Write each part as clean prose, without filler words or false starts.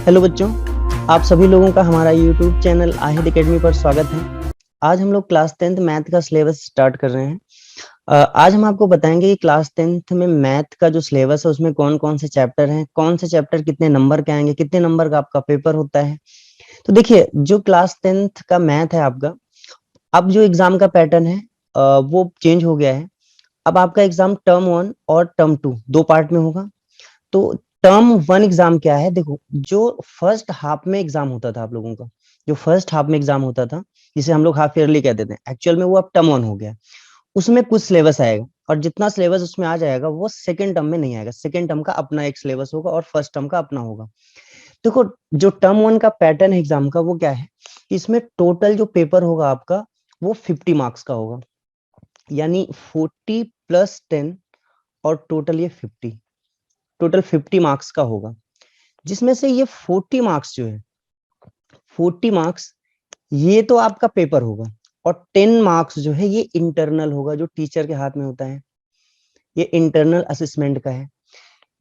Hello बच्चों, आप सभी लोगों का हमारा यूट्यूब चैनल आहिद एकेडमी पर स्वागत है। आज हम लोग क्लास 10th मैथ का सिलेबस स्टार्ट कर रहे हैं। आज हम आपको बताएंगे कि क्लास 10th में मैथ का जो सिलेबस है उसमें कौन कौन से चैप्टर हैं, कौन से चैप्टर कितने नंबर के आएंगे, कितने नंबर का आपका पेपर होता है। तो देखिए, जो क्लास 10th का मैथ है आपका, अब जो एग्जाम का पैटर्न है वो चेंज हो गया है। अब आपका एग्जाम टर्म 1 और टर्म 2 दो पार्ट में होगा। तो टर्म 1 एग्जाम क्या है, देखो, जो फर्स्ट हाफ में एग्जाम होता था आप लोगों का, जो फर्स्ट हाफ में एग्जाम होता था जिसे हम लोग हाफ ईयरली कहते थे, एक्चुअल में वो अब टर्म 1 हो गया। उसमें कुछ सिलेबस आएगा और जितना सिलेबस उसमें आ जाएगा वो सेकंड टर्म में नहीं आएगा। सेकंड टर्म का अपना एक सिलेबस होगा और फर्स्ट टर्म का अपना होगा। देखो, जो टर्म 1 का पैटर्न है एग्जाम का वो क्या है, इसमें टोटल जो पेपर होगा आपका वो 50 मार्क्स का होगा, यानी 40 प्लस 10 और टोटल ये 50, टोटल 50 मार्क्स का होगा। जिसमें से ये 40 मार्क्स जो है, 40 मार्क्स ये तो आपका पेपर होगा और 10 मार्क्स जो है ये इंटरनल होगा, जो टीचर के हाथ में होता है। ये इंटरनल असेसमेंट का है,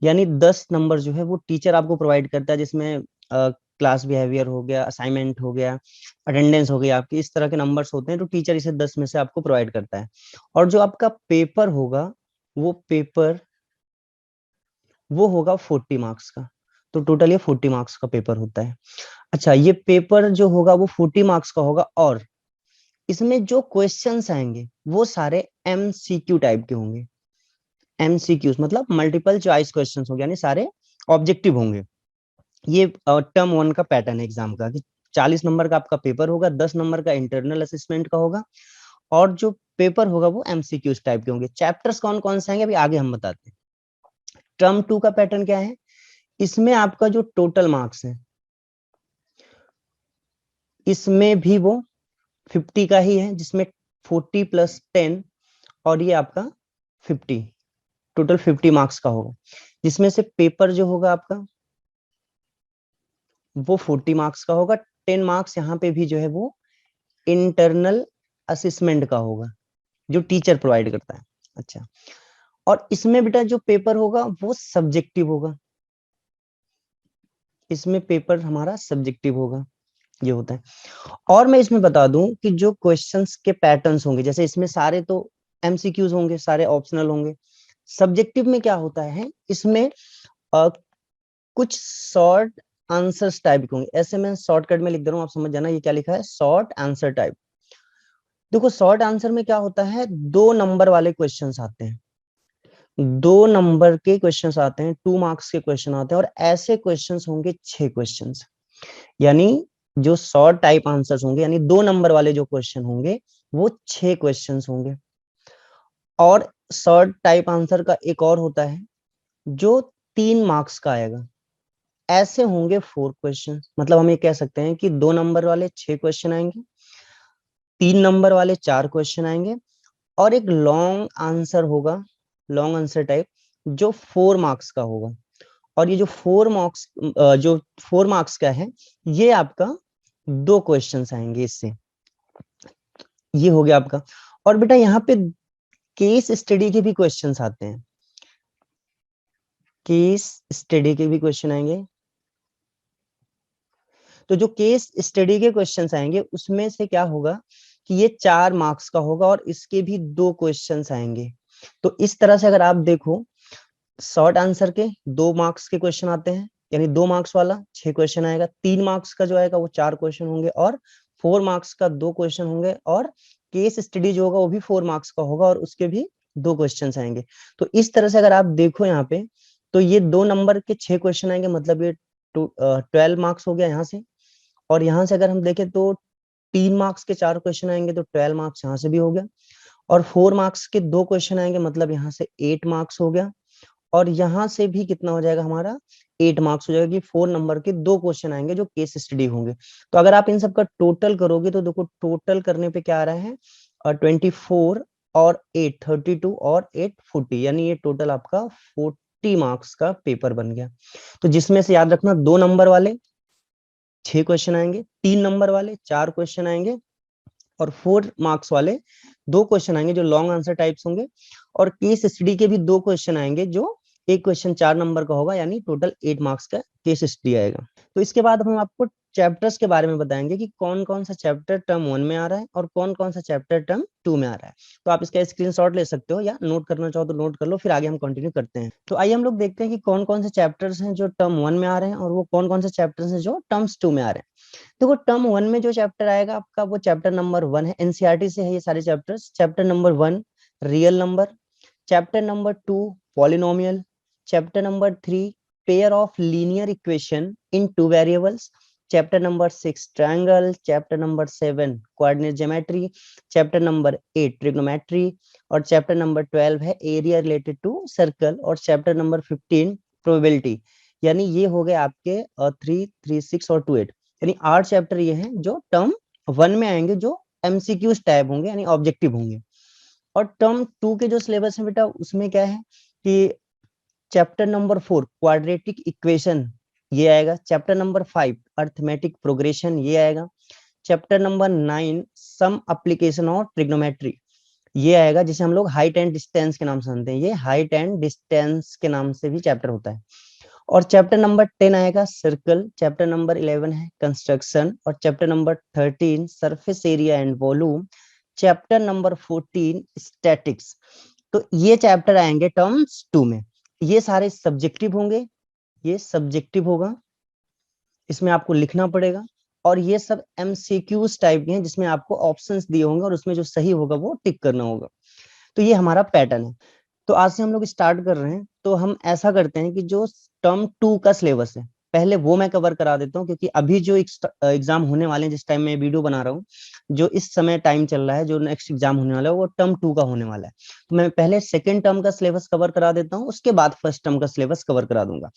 यानी 10 नंबर जो है वो टीचर आपको प्रोवाइड करता है, जिसमें क्लास बिहेवियर हो गया, असाइनमेंट हो गया, अटेंडेंस हो गई आपकी, इस तरह के नंबर्स होते हैं तो टीचर इसे 10 में से आपको प्रोवाइड करता है। और जो आपका पेपर होगा वो पेपर वो होगा 40 मार्क्स का। तो टोटल ये 40 मार्क्स का पेपर होता है। अच्छा, ये पेपर जो होगा वो 40 मार्क्स का होगा और इसमें जो क्वेश्चंस आएंगे वो सारे एमसीक्यू टाइप के होंगे। एमसीक्यूज मतलब मल्टीपल चॉइस क्वेश्चंस होंगे, यानी सारे ऑब्जेक्टिव होंगे। ये टर्म 1 का पैटर्न है एग्जाम का कि 40 नंबर का आपका पेपर होगा, 10 नंबर का इंटरनल असेसमेंट का होगा और जो पेपर होगा वो एमसीक्यूज टाइप के होंगे। चैप्टर्स कौन कौन से आएंगे अभी आगे हम बताते हैं। टर्म 2 का पैटर्न क्या है, इसमें आपका जो टोटल मार्क्स है इसमें भी वो 50 का ही है, जिसमें 40 प्लस 10 और ये आपका 50, टोटल 50 मार्क्स का होगा। जिसमें से पेपर जो होगा आपका वो 40 मार्क्स का होगा। 10 मार्क्स यहाँ पे भी जो है वो इंटरनल असेसमेंट का होगा, जो टीचर प्रोवाइड करता है। अच्छा, और इसमें बेटा जो पेपर होगा वो सब्जेक्टिव होगा, इसमें पेपर हमारा सब्जेक्टिव होगा, ये होता है। और मैं इसमें बता दूं कि जो क्वेश्चंस के पैटर्न्स होंगे, जैसे इसमें सारे तो एमसीक्यूज होंगे, सारे ऑप्शनल होंगे। सब्जेक्टिव में क्या होता है, इसमें कुछ शॉर्ट आंसर्स टाइप के होंगे। ऐसे मैं शॉर्टकट में लिख दे रहा हूँ, आप समझ जाना ये क्या लिखा है, शॉर्ट आंसर टाइप। देखो, शॉर्ट आंसर में क्या होता है, 2 नंबर वाले क्वेश्चंस आते हैं, 2 नंबर के क्वेश्चंस आते हैं, 2 मार्क्स के क्वेश्चन आते हैं और ऐसे क्वेश्चंस होंगे 6 क्वेश्चंस। यानी जो शॉर्ट टाइप आंसर्स होंगे, यानी 2 नंबर वाले जो क्वेश्चन होंगे वो 6 क्वेश्चंस होंगे। और शॉर्ट टाइप आंसर का एक और होता है जो 3 मार्क्स का आएगा। ऐसे होंगे 4 क्वेश्चन, मतलब हम ये कह सकते हैं कि 2 नंबर वाले 6 क्वेश्चन आएंगे, 3 नंबर वाले 4 क्वेश्चन आएंगे और एक लॉन्ग आंसर होगा, लॉन्ग आंसर टाइप, जो 4 मार्क्स का होगा। और ये जो 4 मार्क्स का है ये आपका 2 क्वेश्चंस आएंगे इससे, ये हो गया आपका। और बेटा यहाँ पे केस स्टडी के भी क्वेश्चंस आते हैं, केस स्टडी के भी क्वेश्चन आएंगे। तो जो केस स्टडी के क्वेश्चंस आएंगे उसमें से क्या होगा कि ये 4 मार्क्स का होगा और इसके भी 2 क्वेश्चंस आएंगे। तो इस तरह से अगर आप देखो, शॉर्ट आंसर के 2 मार्क्स के क्वेश्चन आते हैं, यानी 2 मार्क्स वाला 6 क्वेश्चन आएगा, 3 मार्क्स का जो आएगा वो 4 क्वेश्चन होंगे और 4 मार्क्स का 2 क्वेश्चन होंगे और केस स्टडी जो होगा वो भी 4 मार्क्स का होगा और उसके भी 2 क्वेश्चन आएंगे। तो इस तरह से अगर आप देखो यहाँ पे, तो ये 2 नंबर के 6 क्वेश्चन आएंगे, मतलब ये 12 मार्क्स हो गया यहाँ से। और यहाँ से अगर हम देखें तो 3 मार्क्स के 4 क्वेश्चन आएंगे तो 12 मार्क्स यहाँ से भी हो गया। और 4 मार्क्स के 2 क्वेश्चन आएंगे, मतलब यहाँ से 8 मार्क्स हो गया। और यहाँ से भी कितना हो जाएगा हमारा, 8 मार्क्स हो जाएगा कि 4 नंबर के 2 क्वेश्चन आएंगे जो केस स्टडी होंगे। तो अगर आप इन सब का टोटल करोगे तो देखो, टोटल करने पे क्या आ रहा है, 24 और 8 32 और 8 40, यानी ये टोटल आपका 40 मार्क्स का पेपर बन गया। तो जिसमें से याद रखना, 2 नंबर वाले 6 क्वेश्चन आएंगे, 3 नंबर वाले 4 क्वेश्चन आएंगे और 4 मार्क्स वाले 2 क्वेश्चन आएंगे जो लॉन्ग आंसर टाइप्स होंगे। और केस स्टडी के भी 2 क्वेश्चन आएंगे, जो एक क्वेश्चन 4 नंबर का होगा, यानी टोटल 8 मार्क्स का केस स्टडी आएगा। तो इसके बाद हम आपको चैप्टर्स के बारे में बताएंगे कि कौन कौन सा चैप्टर टर्म 1 में आ रहा है और कौन कौन सा चैप्टर टर्म 2 में आ रहा है। तो आप इसका स्क्रीनशॉट ले सकते हो या नोट करना चाहो तो नोट कर लो, फिर आगे हम कंटिन्यू करते हैं। तो आइए हम लोग देखते हैं कि कौन कौन से चैप्टर्स हैं जो टर्म 1 में आ रहे हैं और वो कौन कौन से चैप्टर्स हैं जो टर्म्स 2 में आ रहे हैं। तो वो टर्म 1 में जो चैप्टर आएगा आपका, वो चैप्टर नंबर 1 है, एनसीईआरटी से है ये सारे chapters. Chapter number 1 real number, chapter number 2 polynomial, chapter number 3 pair of linear equation in two variables, chapter number 6 triangle, chapter number 7 coordinate geometry, chapter number 8 trigonometry, और chapter number 12 है area related to circle, और chapter number 15 probability. यानी ये हो गए आपके 3, 3, 6 और 2, 8, यानी 8 चैप्टर ये हैं जो टर्म 1 में आएंगे, जो एमसीक्यूज टाइप होंगे यानी ऑब्जेक्टिव होंगे। और टर्म 2 के जो सिलेबस है बेटा, उसमें क्या है कि चैप्टर नंबर 4 क्वाड्रेटिक इक्वेशन ये आएगा, चैप्टर नंबर 5 अर्थमेटिक प्रोग्रेशन ये आएगा, chapter number 9 some application of trigonometry ये आएगा, जिसे हम लोग हाइट एंड डिस्टेंस के नाम से जानते हैं। ये हाइट एंड डिस्टेंस के नाम से भी चैप्टर होता है। और चैप्टर नंबर 10 आएगा सर्कल, चैप्टर नंबर 11 है कंस्ट्रक्शन, और chapter number 13 surface area and volume, chapter number 14 statics. तो ये चैप्टर आएंगे टर्म्स 2 में। ये सारे सब्जेक्टिव होंगे, ये सब्जेक्टिव होगा, इसमें आपको लिखना पड़ेगा, और ये सब एमसीक्यूज टाइप के हैं जिसमें आपको ऑप्शंस दिए होंगे और उसमें जो सही होगा वो टिक करना होगा। तो ये हमारा पैटर्न है। तो आज से हम लोग स्टार्ट कर रहे हैं। तो हम ऐसा करते हैं कि जो टर्म 2 का सिलेबस है पहले वो मैं कवर करा देता हूँ, क्योंकि अभी जो एग्जाम होने वाले हैं, जिस टाइम मैं वीडियो बना रहा हूँ, जो इस समय टाइम चल रहा है, जो नेक्स्ट एग्जाम होने वाला है वो टर्म 2 का होने वाला है। तो मैं पहले सेकेंड टर्म का सिलेबस कवर करा देता हूँ, उसके बाद फर्स्ट टर्म का सिलेबस कवर करा दूंगा।